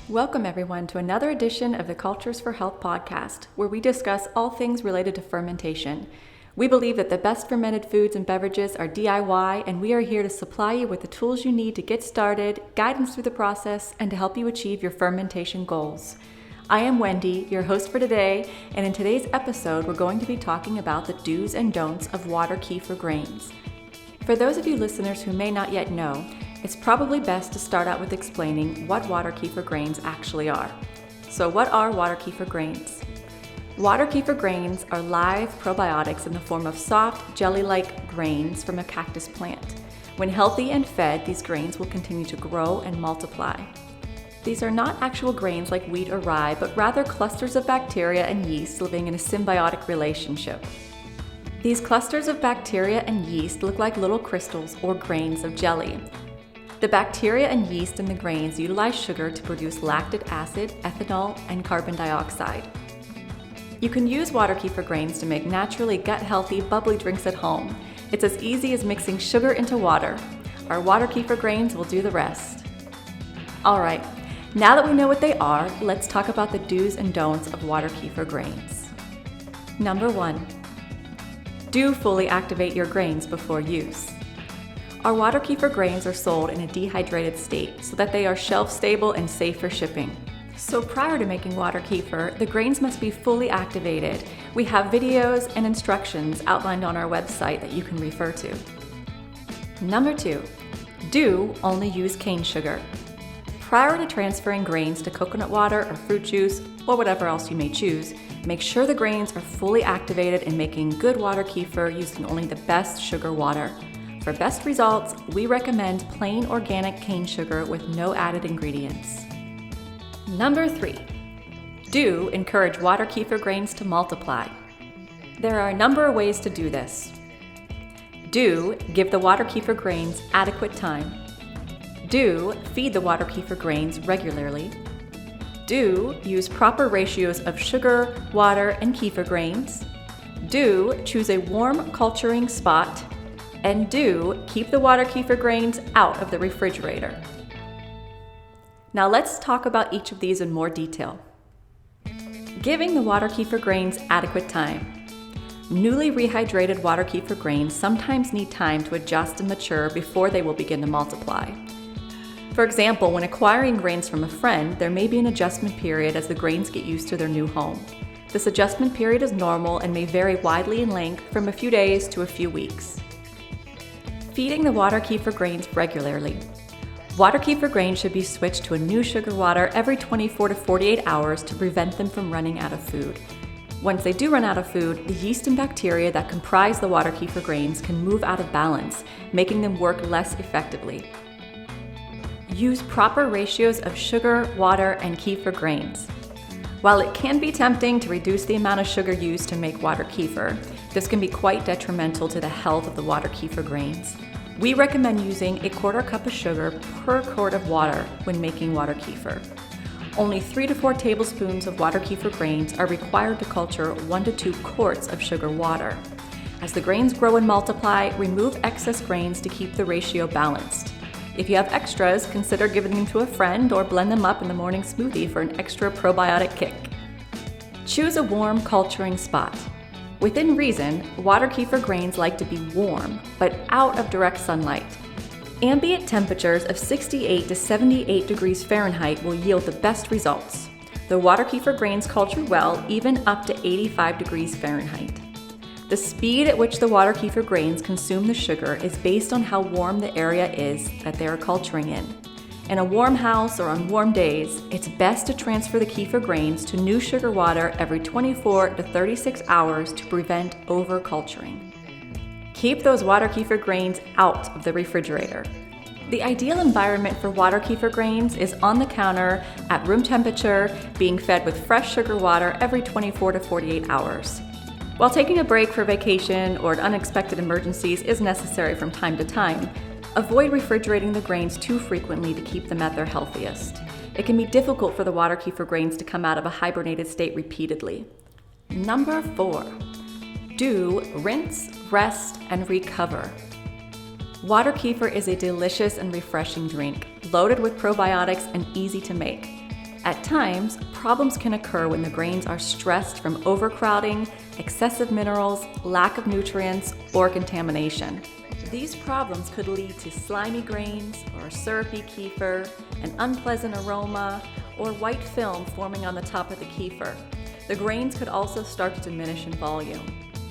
Welcome everyone to another edition of the Cultures for Health podcast, where we discuss all things related to fermentation. We believe that the best fermented foods and beverages are DIY, and we are here to supply you with the tools you need to get started, guidance through the process, and to help you achieve your fermentation goals. I am Wendy, your host for today, and in today's episode, we're going to be talking about the do's and don'ts of water kefir grains. For those of you listeners who may not yet know, it's probably best to start out with explaining what water kefir grains actually are. So what are water kefir grains? Water kefir grains are live probiotics in the form of soft, jelly-like grains from a cactus plant. When healthy and fed, these grains will continue to grow and multiply. These are not actual grains like wheat or rye, but rather clusters of bacteria and yeast living in a symbiotic relationship. These clusters of bacteria and yeast look like little crystals or grains of jelly. The bacteria and yeast in the grains utilize sugar to produce lactic acid, ethanol, and carbon dioxide. You can use water kefir grains to make naturally gut-healthy, bubbly drinks at home. It's as easy as mixing sugar into water. Our water kefir grains will do the rest. All right, now that we know what they are, let's talk about the do's and don'ts of water kefir grains. Number 1, do fully activate your grains before use. Our water kefir grains are sold in a dehydrated state so that they are shelf-stable and safe for shipping. So prior to making water kefir, the grains must be fully activated. We have videos and instructions outlined on our website that you can refer to. Number 2, do only use cane sugar. Prior to transferring grains to coconut water or fruit juice, or whatever else you may choose, make sure the grains are fully activated and making good water kefir using only the best sugar water. For best results, we recommend plain organic cane sugar with no added ingredients. Number 3, do encourage water kefir grains to multiply. There are a number of ways to do this. Do give the water kefir grains adequate time. Do feed the water kefir grains regularly. Do use proper ratios of sugar, water, and kefir grains. Do choose a warm culturing spot. And do keep the water kefir grains out of the refrigerator. Now let's talk about each of these in more detail. Giving the water kefir grains adequate time. Newly rehydrated water kefir grains sometimes need time to adjust and mature before they will begin to multiply. For example, when acquiring grains from a friend, there may be an adjustment period as the grains get used to their new home. This adjustment period is normal and may vary widely in length from a few days to a few weeks. Feeding the water kefir grains regularly. Water kefir grains should be switched to a new sugar water every 24 to 48 hours to prevent them from running out of food. Once they do run out of food, the yeast and bacteria that comprise the water kefir grains can move out of balance, making them work less effectively. Use proper ratios of sugar, water, and kefir grains. While it can be tempting to reduce the amount of sugar used to make water kefir, this can be quite detrimental to the health of the water kefir grains. We recommend using a 1/4 cup of sugar per quart of water when making water kefir. Only 3 to 4 tablespoons of water kefir grains are required to culture 1 to 2 quarts of sugar water. As the grains grow and multiply, remove excess grains to keep the ratio balanced. If you have extras, consider giving them to a friend or blend them up in the morning smoothie for an extra probiotic kick. Choose a warm culturing spot. Within reason, water kefir grains like to be warm, but out of direct sunlight. Ambient temperatures of 68 to 78 degrees Fahrenheit will yield the best results. The water kefir grains culture well even up to 85 degrees Fahrenheit. The speed at which the water kefir grains consume the sugar is based on how warm the area is that they are culturing in. In a warm house or on warm days, it's best to transfer the kefir grains to new sugar water every 24 to 36 hours to prevent over-culturing. Keep those water kefir grains out of the refrigerator. The ideal environment for water kefir grains is on the counter at room temperature, being fed with fresh sugar water every 24 to 48 hours. While taking a break for vacation or unexpected emergencies is necessary from time to time, avoid refrigerating the grains too frequently to keep them at their healthiest. It can be difficult for the water kefir grains to come out of a hibernated state repeatedly. Number 4, do rinse, rest, and recover. Water kefir is a delicious and refreshing drink, loaded with probiotics and easy to make. At times, problems can occur when the grains are stressed from overcrowding, excessive minerals, lack of nutrients, or contamination. These problems could lead to slimy grains or syrupy kefir, an unpleasant aroma, or white film forming on the top of the kefir. The grains could also start to diminish in volume.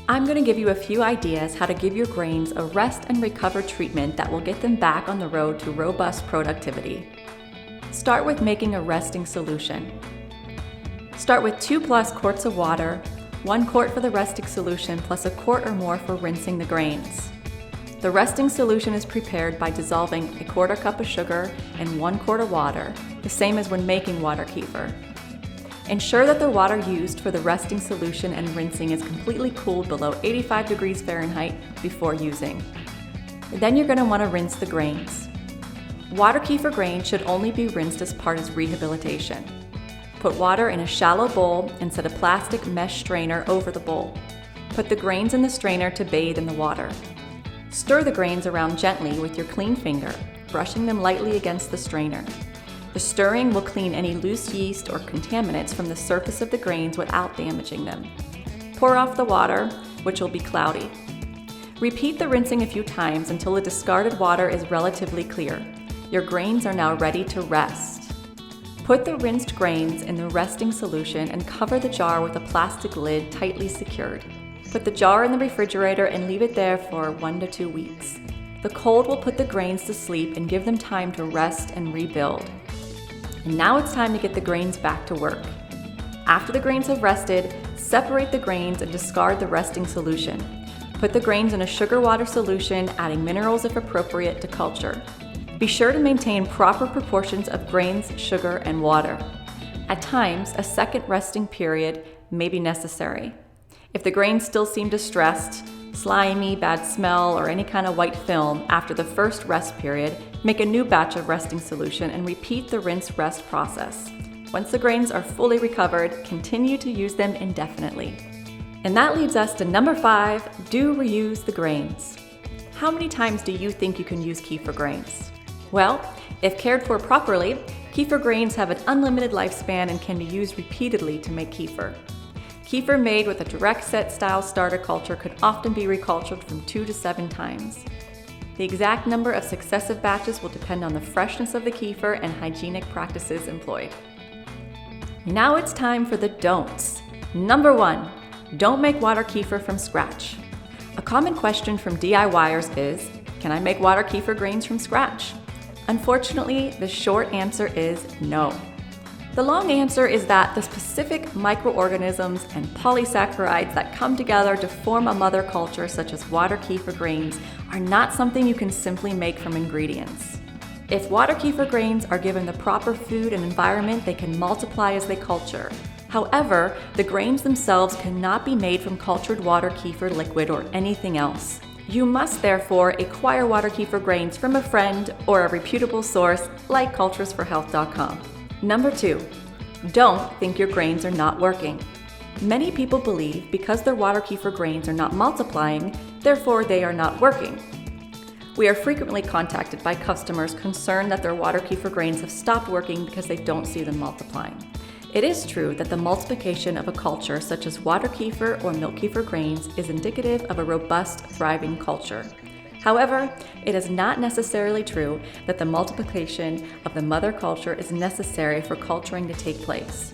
I'm going to give you a few ideas how to give your grains a rest and recover treatment that will get them back on the road to robust productivity. Start with making a resting solution. Start with 2+ quarts of water, 1 quart for the resting solution plus a quart or more for rinsing the grains. The resting solution is prepared by dissolving 1/4 cup of sugar in 1 quart of water, the same as when making water kefir. Ensure that the water used for the resting solution and rinsing is completely cooled below 85 degrees Fahrenheit before using. Then you're going to want to rinse the grains. Water kefir grains should only be rinsed as part of rehabilitation. Put water in a shallow bowl and set a plastic mesh strainer over the bowl. Put the grains in the strainer to bathe in the water. Stir the grains around gently with your clean finger, brushing them lightly against the strainer. The stirring will clean any loose yeast or contaminants from the surface of the grains without damaging them. Pour off the water, which will be cloudy. Repeat the rinsing a few times until the discarded water is relatively clear. Your grains are now ready to rest. Put the rinsed grains in the resting solution and cover the jar with a plastic lid tightly secured. Put the jar in the refrigerator and leave it there for 1 to 2 weeks. The cold will put the grains to sleep and give them time to rest and rebuild. And now it's time to get the grains back to work. After the grains have rested, separate the grains and discard the resting solution. Put the grains in a sugar water solution, adding minerals if appropriate to culture. Be sure to maintain proper proportions of grains, sugar, and water. At times, a second resting period may be necessary. If the grains still seem distressed, slimy, bad smell, or any kind of white film after the first rest period, make a new batch of resting solution and repeat the rinse-rest process. Once the grains are fully recovered, continue to use them indefinitely. And that leads us to number 5, do reuse the grains. How many times do you think you can use kefir grains? Well, if cared for properly, kefir grains have an unlimited lifespan and can be used repeatedly to make kefir. Kefir made with a direct set style starter culture could often be recultured from 2 to 7 times. The exact number of successive batches will depend on the freshness of the kefir and hygienic practices employed. Now it's time for the don'ts. Number 1, don't make water kefir from scratch. A common question from DIYers is, can I make water kefir grains from scratch? Unfortunately, the short answer is no. The long answer is that the specific microorganisms and polysaccharides that come together to form a mother culture such as water kefir grains are not something you can simply make from ingredients. If water kefir grains are given the proper food and environment, they can multiply as they culture. However, the grains themselves cannot be made from cultured water kefir liquid or anything else. You must therefore acquire water kefir grains from a friend or a reputable source like culturesforhealth.com. Number 2, don't think your grains are not working. Many people believe because their water kefir grains are not multiplying, therefore they are not working. We are frequently contacted by customers concerned that their water kefir grains have stopped working because they don't see them multiplying. It is true that the multiplication of a culture such as water kefir or milk kefir grains is indicative of a robust, thriving culture. However, it is not necessarily true that the multiplication of the mother culture is necessary for culturing to take place.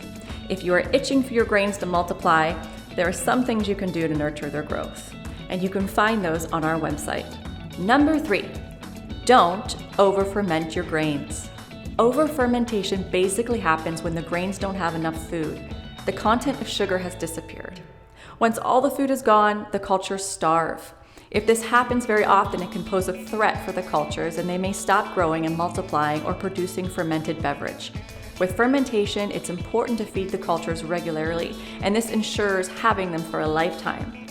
If you are itching for your grains to multiply, there are some things you can do to nurture their growth, and you can find those on our website. Number 3, don't over-ferment your grains. Over-fermentation basically happens when the grains don't have enough food. The content of sugar has disappeared. Once all the food is gone, the cultures starve. If this happens very often, it can pose a threat for the cultures and they may stop growing and multiplying or producing fermented beverage. With fermentation, it's important to feed the cultures regularly, and this ensures having them for a lifetime.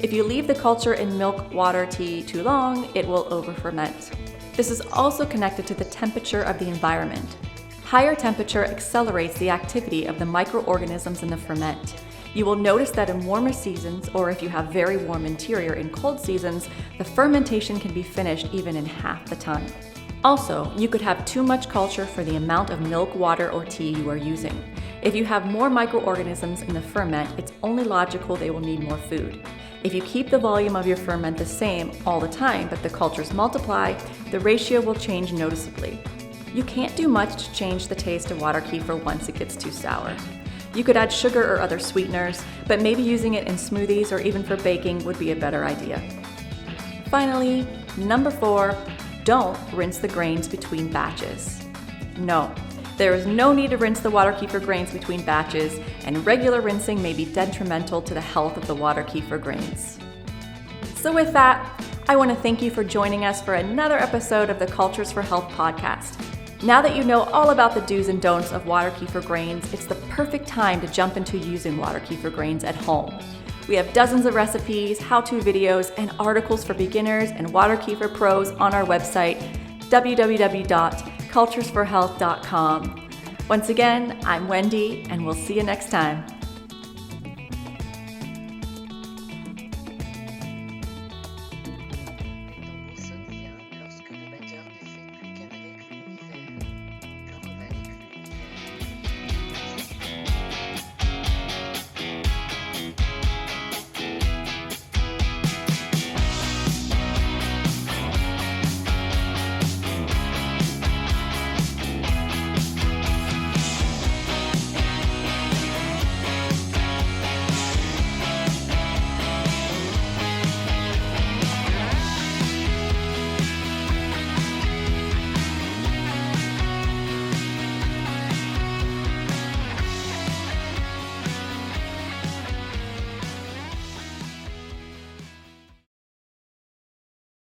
If you leave the culture in milk, water, tea too long, it will over-ferment. This is also connected to the temperature of the environment. Higher temperature accelerates the activity of the microorganisms in the ferment. You will notice that in warmer seasons, or if you have very warm interior in cold seasons, the fermentation can be finished even in half the time. Also, you could have too much culture for the amount of milk, water, or tea you are using. If you have more microorganisms in the ferment, it's only logical they will need more food. If you keep the volume of your ferment the same all the time, but the cultures multiply, the ratio will change noticeably. You can't do much to change the taste of water kefir once it gets too sour. You could add sugar or other sweeteners, but maybe using it in smoothies or even for baking would be a better idea. Finally, number 4, don't rinse the grains between batches. No, there is no need to rinse the water kefir grains between batches, and regular rinsing may be detrimental to the health of the water kefir grains. So with that, I want to thank you for joining us for another episode of the Cultures for Health podcast. Now that you know all about the do's and don'ts of water kefir grains, it's the perfect time to jump into using water kefir grains at home. We have dozens of recipes, how-to videos, and articles for beginners and water kefir pros on our website, www.culturesforhealth.com. Once again, I'm Wendy, and we'll see you next time.